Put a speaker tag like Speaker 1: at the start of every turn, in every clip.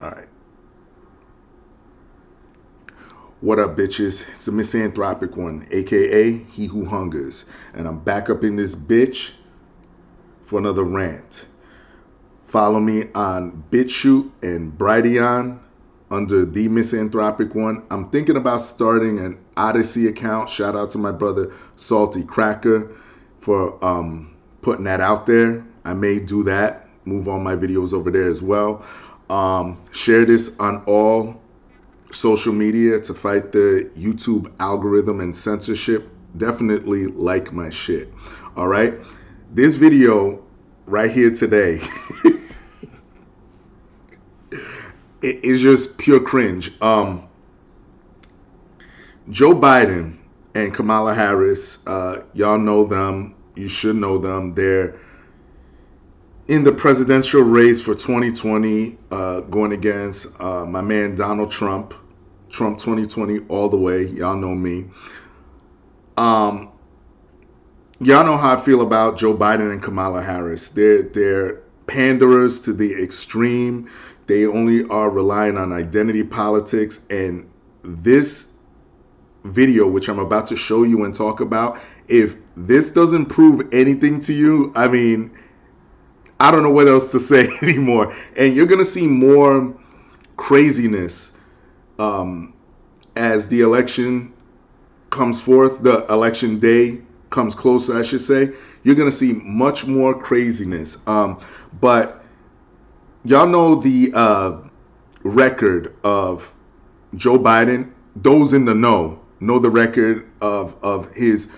Speaker 1: All right. What up, bitches? It's the misanthropic one, aka He Who Hungers. And I'm back up in this bitch for another rant. Follow me on BitChute and Brighteon under the misanthropic one. I'm thinking about starting an Odyssey account. Shout out to my brother Salty Cracker for putting that out there. I may do that. Move all my videos over there as well. Share this on all social media to fight the YouTube algorithm and censorship. Definitely like my shit. All right. This video right here today it is just pure cringe. Joe Biden and Kamala Harris, y'all know them. You should know them. They're in the presidential race for 2020, going against my man Donald Trump. Trump 2020 all the way. Y'all know me. Um, y'all know how I feel about Joe Biden and Kamala Harris. They're panderers to the extreme. They only are relying on identity politics. And this video, which I'm about to show you and talk about, if this doesn't prove anything to you, I mean, I don't know what else to say anymore. And you're going to see more craziness as the election comes forth, the election day comes closer, I should say. You're going to see much more craziness. But y'all know the record of Joe Biden. Those in the know the record of his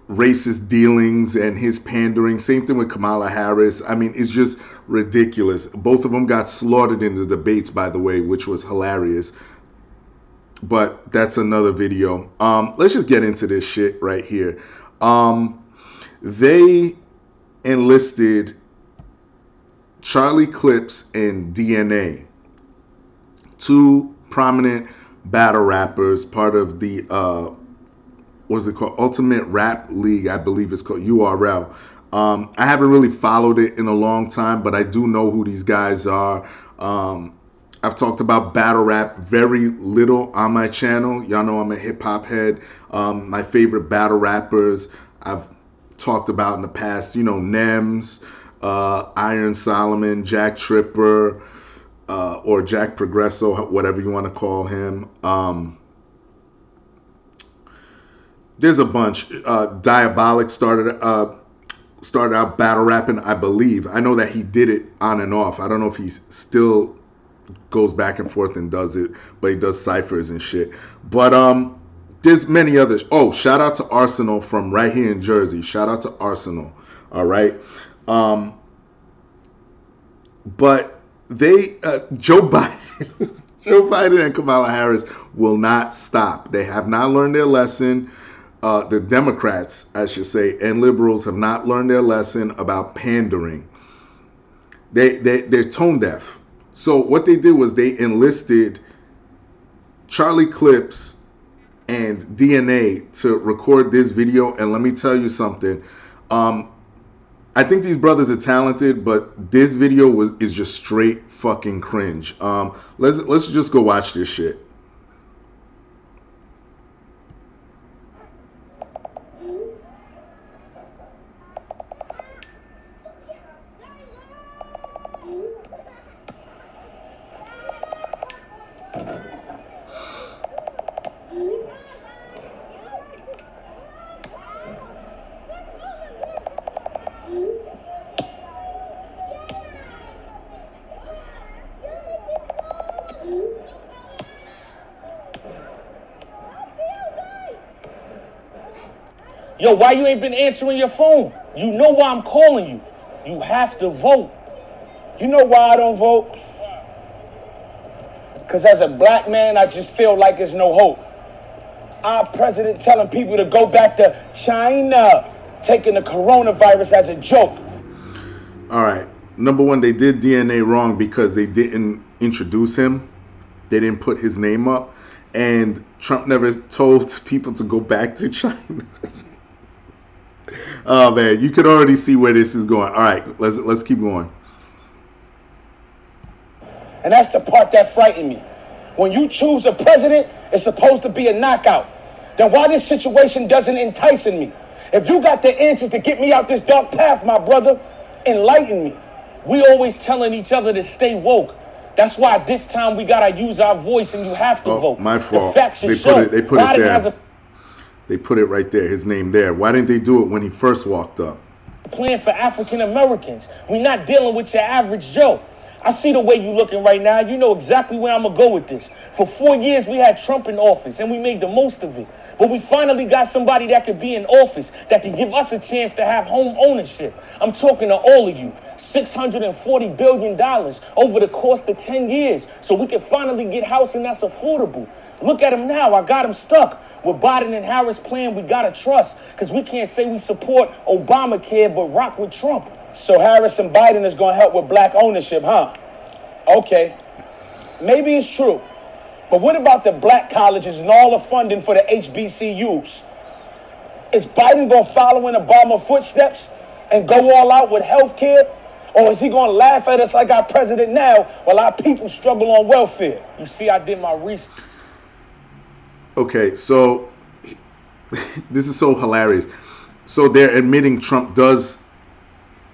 Speaker 1: racist dealings and his pandering. Same thing with Kamala Harris. I mean, it's just ridiculous. Both of them got slaughtered in the debates, by the way, which was hilarious. But that's another video. Let's just get into this shit right here. They enlisted Charlie Clips and DNA, two prominent battle rappers, part of the what is it called? Ultimate Rap League, I believe it's called, URL. I haven't really followed it in a long time, but I do know who these guys are. I've talked about battle rap very little on my channel. Y'all know I'm a hip hop head. My favorite battle rappers I've talked about in the past, you know, Nems, Iron Solomon, Jack Tripper, or Jack Progresso, whatever you want to call him. There's a bunch. Diabolic started out battle rapping, I believe. I know that he did it on and off. I don't know if he still goes back and forth and does it, but he does ciphers and shit. But there's many others. Oh, shout out to Arsenal from right here in Jersey. Shout out to Arsenal. All right. But they Joe Biden Joe Biden and Kamala Harris will not stop. They have not learned their lesson. The Democrats, I should say, and liberals have not learned their lesson about pandering. They're tone deaf. So what they did was they enlisted Charlie Clips and DNA to record this video. And let me tell you something. I think these brothers are talented, but this video is just straight fucking cringe. Let's just go watch this shit.
Speaker 2: Yo, why you ain't been answering your phone? You know why I'm calling you. You have to vote. You know why I don't vote? Because as a black man, I just feel like there's no hope. Our president telling people to go back to China, taking the coronavirus as a joke.
Speaker 1: All right. Number one, they did DNA wrong because they didn't introduce him. They didn't put his name up. And Trump never told people to go back to China. Oh man, you could already see where this is going. All right, let's keep going.
Speaker 2: And that's the part that frightened me. When you choose a president, it's supposed to be a knockout. Then why this situation doesn't entice me? If you got the answers to get me out this dark path, my brother, enlighten me. We always telling each other to stay woke. That's why this time we gotta use our voice, and you have to vote.
Speaker 1: My fault.
Speaker 2: The facts should show.
Speaker 1: They put it there. They put it right there. His name there. Why didn't they do it when he first walked up?
Speaker 2: Plan for African Americans. We're not dealing with your average Joe. I see the way you looking right now. You know exactly where I'm gonna go with this. For 4 years we had Trump in office, and we made the most of it. But we finally got somebody that could be in office that can give us a chance to have home ownership. I'm talking to all of you. $640 billion over the course of 10 years. So we can finally get housing that's affordable. Look at him now. I got him stuck. With Biden and Harris plan, we gotta trust. Because we can't say we support Obamacare but rock with Trump. So Harris and Biden is gonna help with black ownership, huh? Okay. Maybe it's true. But what about the black colleges and all the funding for the HBCUs? Is Biden going to follow in Obama's footsteps and go all out with health care? Or is he going to laugh at us like our president now while our people struggle on welfare? You see, I did my research.
Speaker 1: Okay, so this is so hilarious. So they're admitting Trump does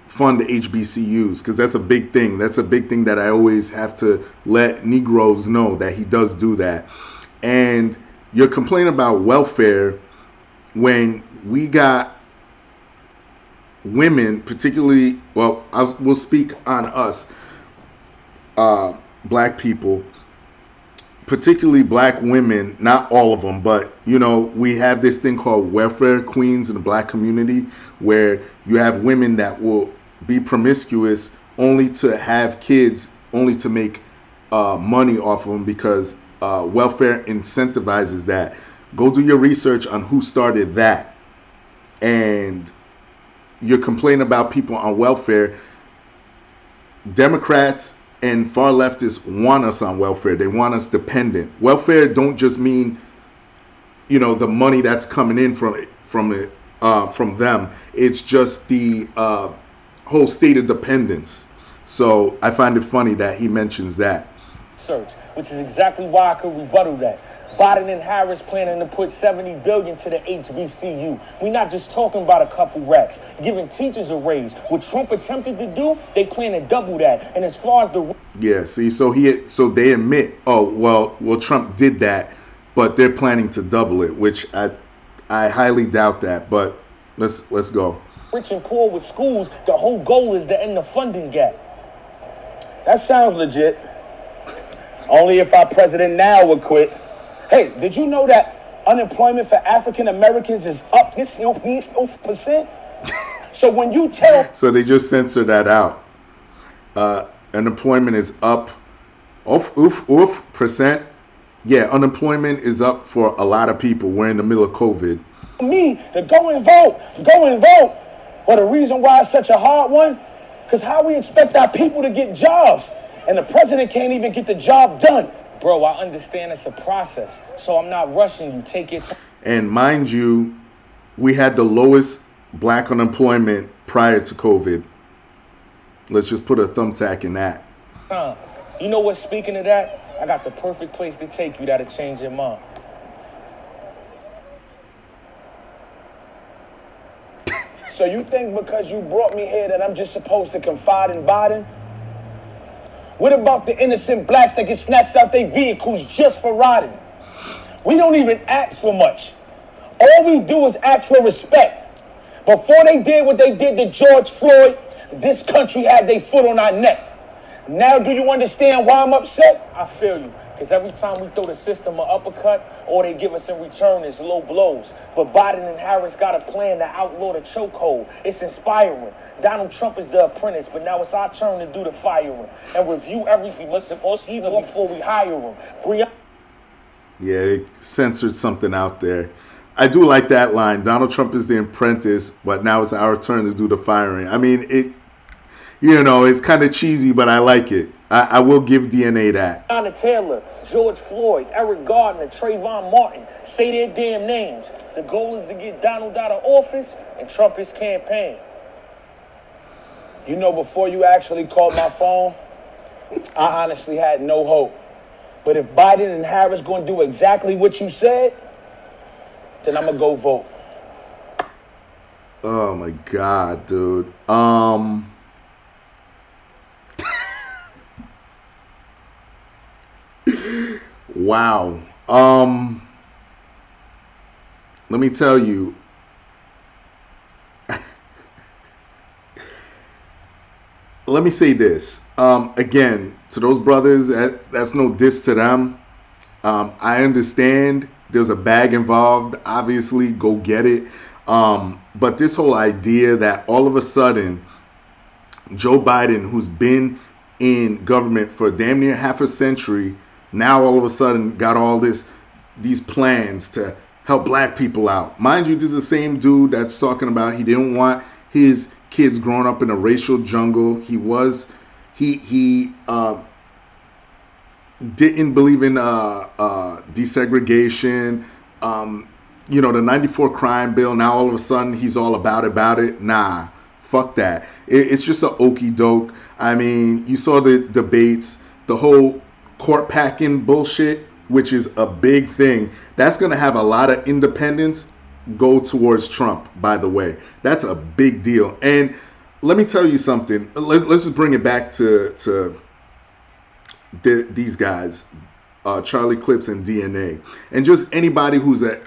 Speaker 1: fund the HBCUs, because that's a big thing. That's a big thing that I always have to let Negroes know, that he does do that. And you're complaining about welfare when we got women, particularly, well, we'll speak on us, black people, particularly black women, not all of them, but, you know, we have this thing called welfare queens in the black community, where you have women that will be promiscuous only to have kids, only to make money off of them, because welfare incentivizes that. Go do your research on who started that. And you're complaining about people on welfare. Democrats and far leftists want us on welfare. They want us dependent. Welfare don't just mean, you know, the money that's coming in from them. It's just the whole state of dependence. So I find it funny that he mentions that.
Speaker 2: Search, which is exactly why I could rebuttal that. Biden and Harris planning to put $70 billion to the HBCU. We're not just talking about a couple racks, giving teachers a raise. What Trump attempted to do, they plan to double that. And as far as the
Speaker 1: see, so they admit, oh well, Trump did that, but they're planning to double it, which I highly doubt that. But let's go.
Speaker 2: Rich and poor with schools, the whole goal is to end the funding gap. That sounds legit. Only if our president now would quit. Hey, did you know that unemployment for African Americans is up this percent? So when you tell...
Speaker 1: So they just censored that out. Unemployment is up percent. Yeah, unemployment is up for a lot of people. We're in the middle of COVID.
Speaker 2: Me to go and vote. Well, the reason why it's such a hard one, because how we expect our people to get jobs, and the president can't even get the job done. Bro, I understand it's a process, so I'm not rushing you. Take your time.
Speaker 1: And mind you, we had the lowest black unemployment prior to COVID. Let's just put a thumbtack in that.
Speaker 2: You know what, speaking of that, I got the perfect place to take you that'll change your mind. So you think because you brought me here that I'm just supposed to confide in Biden? What about the innocent blacks that get snatched out their vehicles just for riding? We don't even ask for much. All we do is ask for respect. Before they did what they did to George Floyd, this country had their foot on our neck. Now do you understand why I'm upset? I feel you. Because every time we throw the system an uppercut, all they give us in return is low blows. But Biden and Harris got a plan to outlaw the chokehold. It's inspiring. Donald Trump is the apprentice, but now it's our turn to do the firing. And review everything, even before we hire him.
Speaker 1: Yeah, they censored something out there. I do like that line. Donald Trump is the apprentice, but now it's our turn to do the firing. I mean, it's kind of cheesy, but I like it. I will give DNA that.
Speaker 2: Breonna Taylor, George Floyd, Eric Gardner, Trayvon Martin, say their damn names. The goal is to get Donald out of office and Trump his campaign. You know, before you actually called my phone, I honestly had no hope. But if Biden and Harris going to do exactly what you said, then I'm going to go vote.
Speaker 1: Oh my God, dude. Wow. Let me tell you. Let me say this. Again, to those brothers, that's no diss to them. I understand there's a bag involved. Obviously, go get it. But this whole idea that all of a sudden Joe Biden, who's been in government for damn near half a century, now all of a sudden got all these plans to help black people out. Mind you, this is the same dude that's talking about he didn't want his kids growing up in a racial jungle. He didn't believe in desegregation. The 94 crime bill, now all of a sudden he's all about it. Nah, fuck that. It's just a okey doke. I mean, you saw the debates, the whole court packing bullshit, which is a big thing. That's going to have a lot of independents go towards Trump, by the way. That's a big deal. And let me tell you something. Let's just bring it back to these guys, Charlie Clips and DNA, and just anybody who's a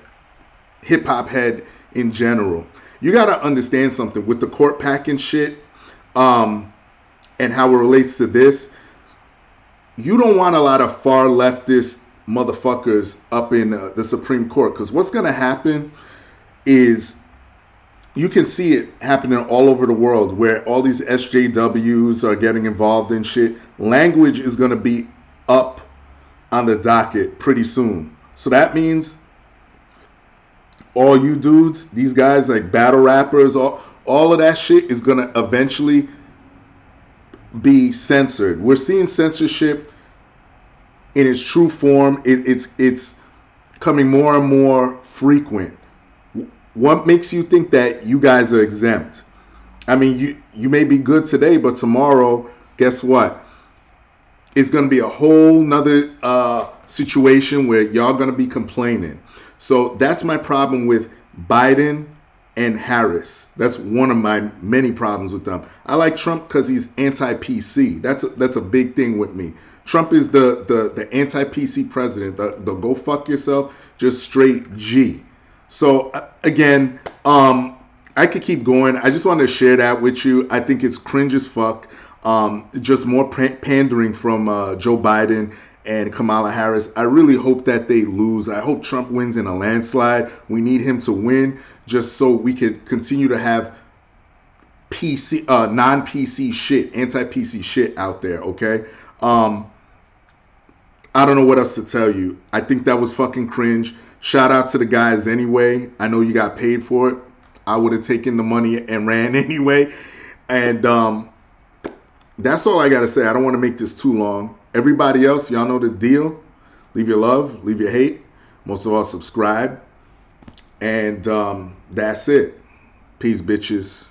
Speaker 1: hip hop head in general. You got to understand something with the court packing shit, and how it relates to this. You don't want a lot of far leftist motherfuckers up in the Supreme Court, because what's going to happen is you can see it happening all over the world where all these SJWs are getting involved in shit. Language is going to be up on the docket pretty soon. So that means all you dudes, these guys like battle rappers, all of that shit is going to eventually be censored. We're seeing censorship in its true form. It's coming more and more frequent. What makes you think that you guys are exempt? I mean, you may be good today, but tomorrow, guess what? It's going to be a whole nother situation where y'all going to be complaining. So that's my problem with Biden and Harris. That's one of my many problems with them. I like Trump because he's anti-PC. That's a big thing with me. Trump is the anti-PC president. The go fuck yourself, just straight G. So again, I could keep going. I just wanted to share that with you. I think it's cringe as fuck. Just more pandering from Joe Biden and Kamala Harris. I really hope that they lose. I hope Trump wins in a landslide. We need him to win just so we could continue to have PC, non-PC shit, anti-PC shit out there, okay? I don't know what else to tell you. I think that was fucking cringe. Shout out to the guys anyway. I know you got paid for it. I would have taken the money and ran anyway. And that's all I got to say. I don't want to make this too long. Everybody else, y'all know the deal. Leave your love, leave your hate. Most of all, subscribe. And that's it. Peace, bitches.